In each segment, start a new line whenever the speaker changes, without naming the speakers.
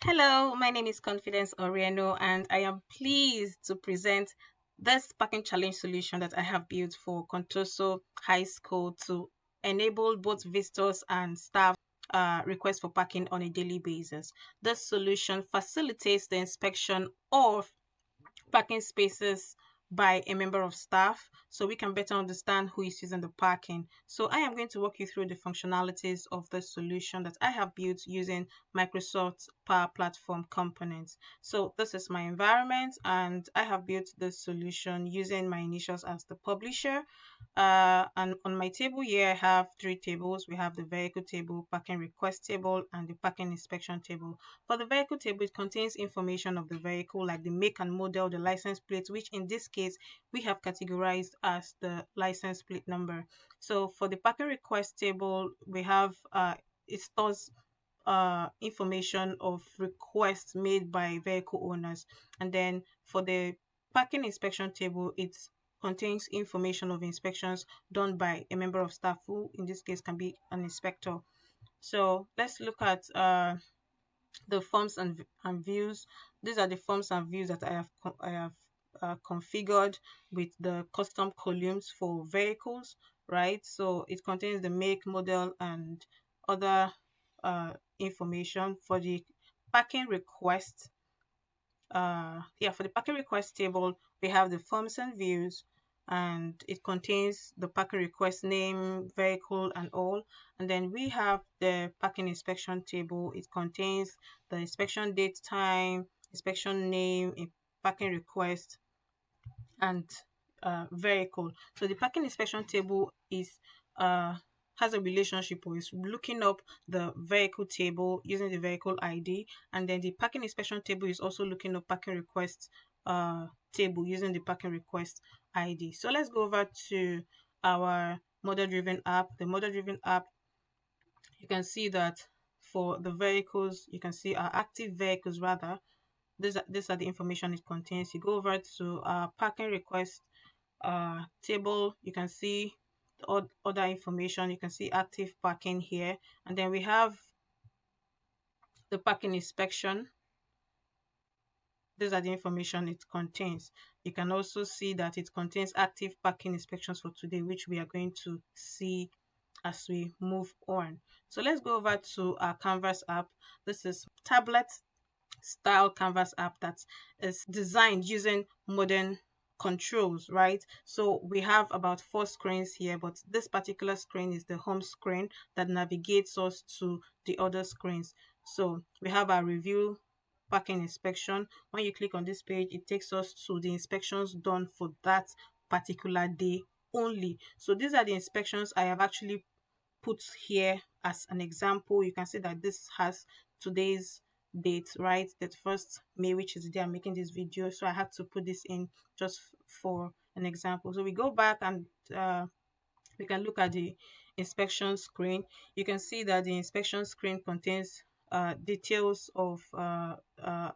Hello, my name is Confidence Orieno, and I am pleased to present this parking challenge solution that I have built for Contoso High School to enable both visitors and staff request for parking on a daily basis. This solution facilitates the inspection of parking spaces by a member of staff so we can better understand who is using the parking. So I am going to walk you through the functionalities of the solution that I have built using Microsoft Power Platform components. So this is my environment and I have built this solution using my initials as the publisher. And on my table here, I have three tables. We have the vehicle table, parking request table, and the parking inspection table. For the vehicle table, it contains information of the vehicle like the make and model, the license plate, which in this case, we have categorized as the license plate number. So for the parking request table, we have it stores information of requests made by vehicle owners. And then for the parking inspection table, it contains information of inspections done by a member of staff who in this case can be an inspector. So let's look at the forms and views. These are the forms and views that I have configured with the custom columns for vehicles, right? So it contains the make, model, and other information. For the parking request, for the parking request table, we have the forms and views, and it contains the parking request name, vehicle, and all. And then we have the parking inspection table. It contains the inspection date, time, inspection name, a parking request, and vehicle. So the parking inspection table is has a relationship or is looking up the vehicle table using the vehicle ID, and then the parking inspection table is also looking up parking request table using the parking request ID. So let's go over to our model driven app. The model driven app, you can see that for the vehicles, you can see our active vehicles rather. These are the information it contains. You go over to our parking request table, you can see other information. You can see active parking here, and then we have the parking inspection. These are the information it contains. You can also see that it contains active parking inspections for today, which we are going to see as we move on. So let's go over to our Canvas app. This is tablet style Canvas app that is designed using modern controls, right? So we have about 4 screens here, but this particular screen is the home screen that navigates us to the other screens. So we have our review parking inspection. When you click on this page, it takes us to the inspections done for that particular day only. So these are the inspections I have actually put here as an example. You can see that this has today's date, right? That first May, which is the day I'm making this video. So I had to put this in just for an example. So we go back and we can look at the inspection screen. You can see that the inspection screen contains details of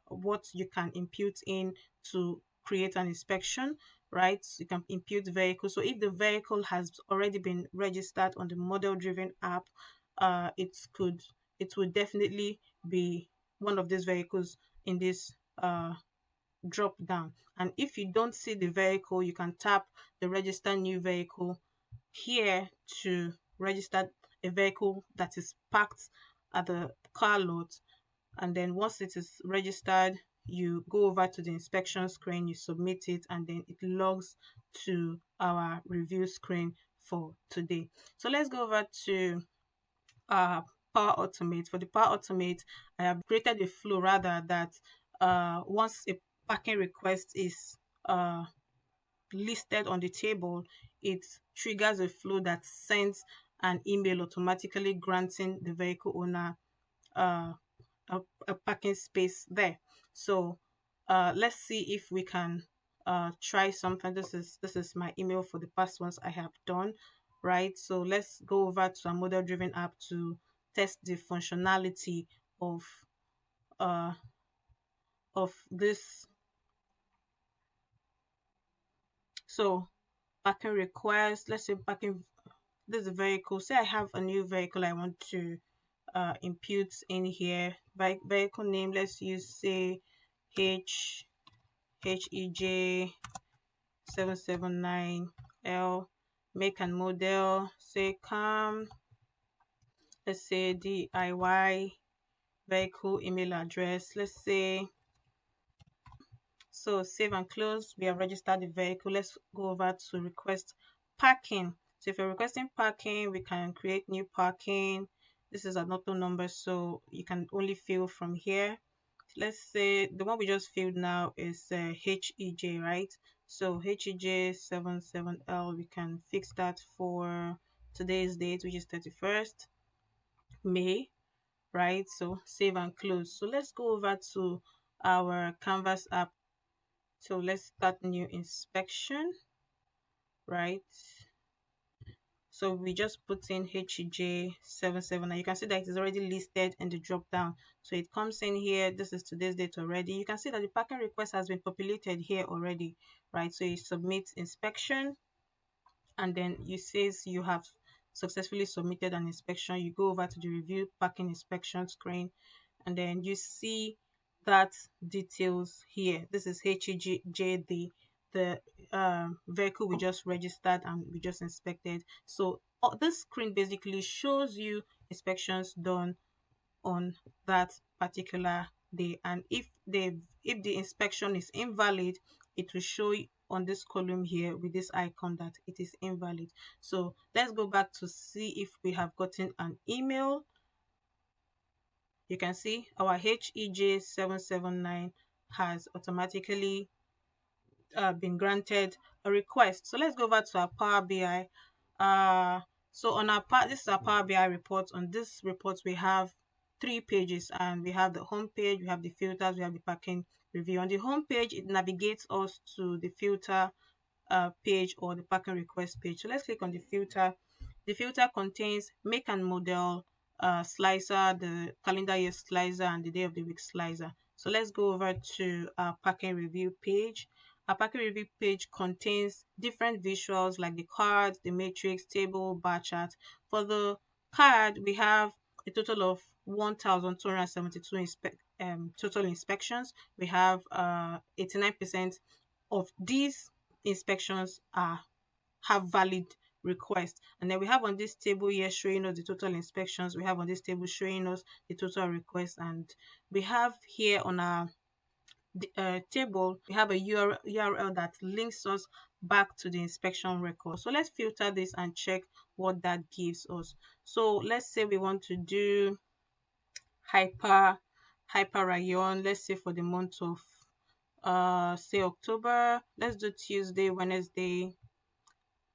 what you can impute in to create an inspection, right? You can impute vehicle. So if the vehicle has already been registered on the model driven app, it would definitely be one of these vehicles in this drop down. And if you don't see the vehicle, you can tap the register new vehicle here to register a vehicle that is parked at the car lot. And then once it is registered, you go over to the inspection screen, you submit it, and then it logs to our review screen for today. So let's go over to Power Automate. For the Power Automate, I have created a flow rather that once a parking request is listed on the table, it triggers a flow that sends an email automatically granting the vehicle owner uh, a parking space there. So let's see if we can try something. This is my email for the past ones I have done, right? So let's go over to a model driven app to test the functionality of uh this. So parking request, let's say parking, this is a vehicle. Say I have a new vehicle I want to input in here. Vehicle name, let's use say HEJ 779L. Make and model, say CAM, let's say DIY. Vehicle email address, let's say. So save and close. We have registered the vehicle. Let's go over to request parking. So if you're requesting parking, we can create new parking. This is an auto number, so you can only fill from here. Let's say the one we just filled now is HEJ, right? So HEJ77L, we can fix that for today's date, which is 31st May, right? So save and close. So let's go over to our Canvas app. So let's start new inspection, right? So we just put in HEJ77 and you can see that it is already listed in the drop down. So it comes in here. This is today's date already. You can see that the parking request has been populated here already, right? So you submit inspection, and then it says you have successfully submitted an inspection. You go over to the review parking inspection screen, and then you see that details here. This is HEJ, the vehicle we just registered and we just inspected. So this screen basically shows you inspections done on that particular day, and if the inspection is invalid, it will show on this column here with this icon that it is invalid. So let's go back to see if we have gotten an email. You can see our HEJ779 has automatically been granted a request. So let's go over to our Power BI. So on our this is our Power BI report. On this report, we have 3 pages, and we have the home page, we have the filters, we have the parking review. On the home page, it navigates us to the filter page or the parking request page. So let's click on the filter. The filter contains make and model, slicer, the calendar year slicer, and the day of the week slicer. So let's go over to our parking review page. Our parking review page contains different visuals like the card, the matrix, table, bar chart. For the card, we have a total of 1,272 total inspections. We have 89% of these inspections have valid requests, and then we have on this table here showing us the total inspections. We have on this table showing us the total requests, and we have here on our table we have a URL that links us back to the inspection record. So let's filter this and check what that gives us. So let's say we want to do hyper rayon, let's say for the month of say October. Let's do Tuesday, Wednesday,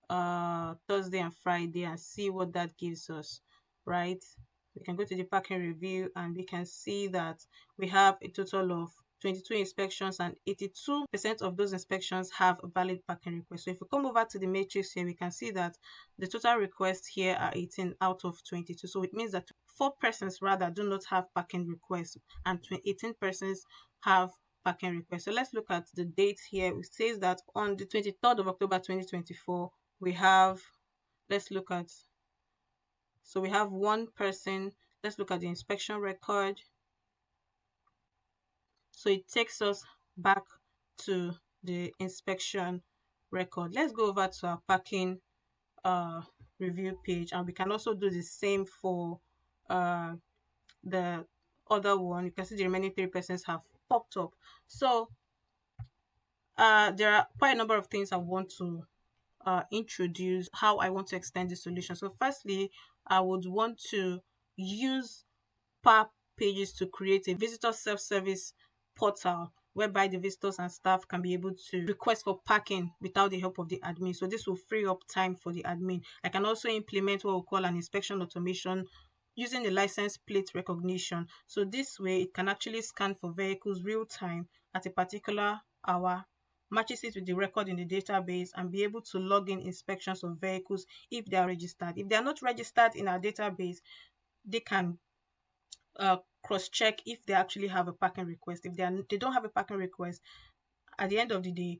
Thursday and Friday, and see what that gives us, right? We can go to the parking review and we can see that we have a total of 22 inspections, and 82% of those inspections have a valid parking request. So if we come over to the matrix here, we can see that the total requests here are 18 out of 22. So it means that 4 persons rather do not have parking requests, and 18 persons have parking requests. So let's look at the dates here. It says that on the 23rd of October 2024, we have, let's look at, so we have 1 person. Let's look at the inspection record. So it takes us back to the inspection record. Let's go over to our parking review page, and we can also do the same for the other one. You can see the remaining 3 persons have popped up. So there are quite a number of things I want to introduce how I want to extend the solution. So firstly, I would want to use Power Pages to create a visitor self-service portal whereby the visitors and staff can be able to request for parking without the help of the admin. So this will free up time for the admin. I can also implement what we call an inspection automation using the license plate recognition. So this way it can actually scan for vehicles real time at a particular hour, matches it with the record in the database, and be able to log in inspections of vehicles if they are registered. If they are not registered in our database, they can cross-check if they actually have a parking request. If they don't have a parking request, at the end of the day,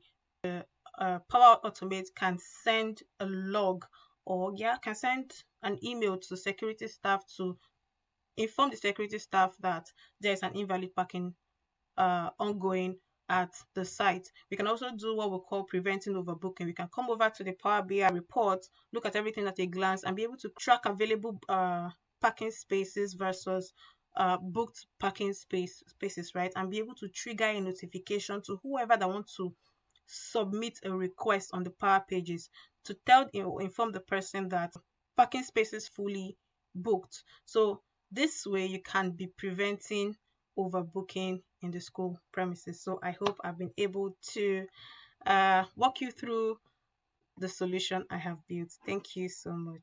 Power Automate can send a log, or can send an email to security staff to inform the security staff that there is an invalid parking ongoing at the site. We can also do what we call preventing overbooking. We can come over to the Power BI report, look at everything at a glance, and be able to track available parking spaces versus booked parking spaces, right? And be able to trigger a notification to whoever that wants to submit a request on the Power Pages to inform the person that parking space is fully booked. So this way you can be preventing overbooking in the school premises. So I hope I've been able to walk you through the solution I have built. Thank you so much.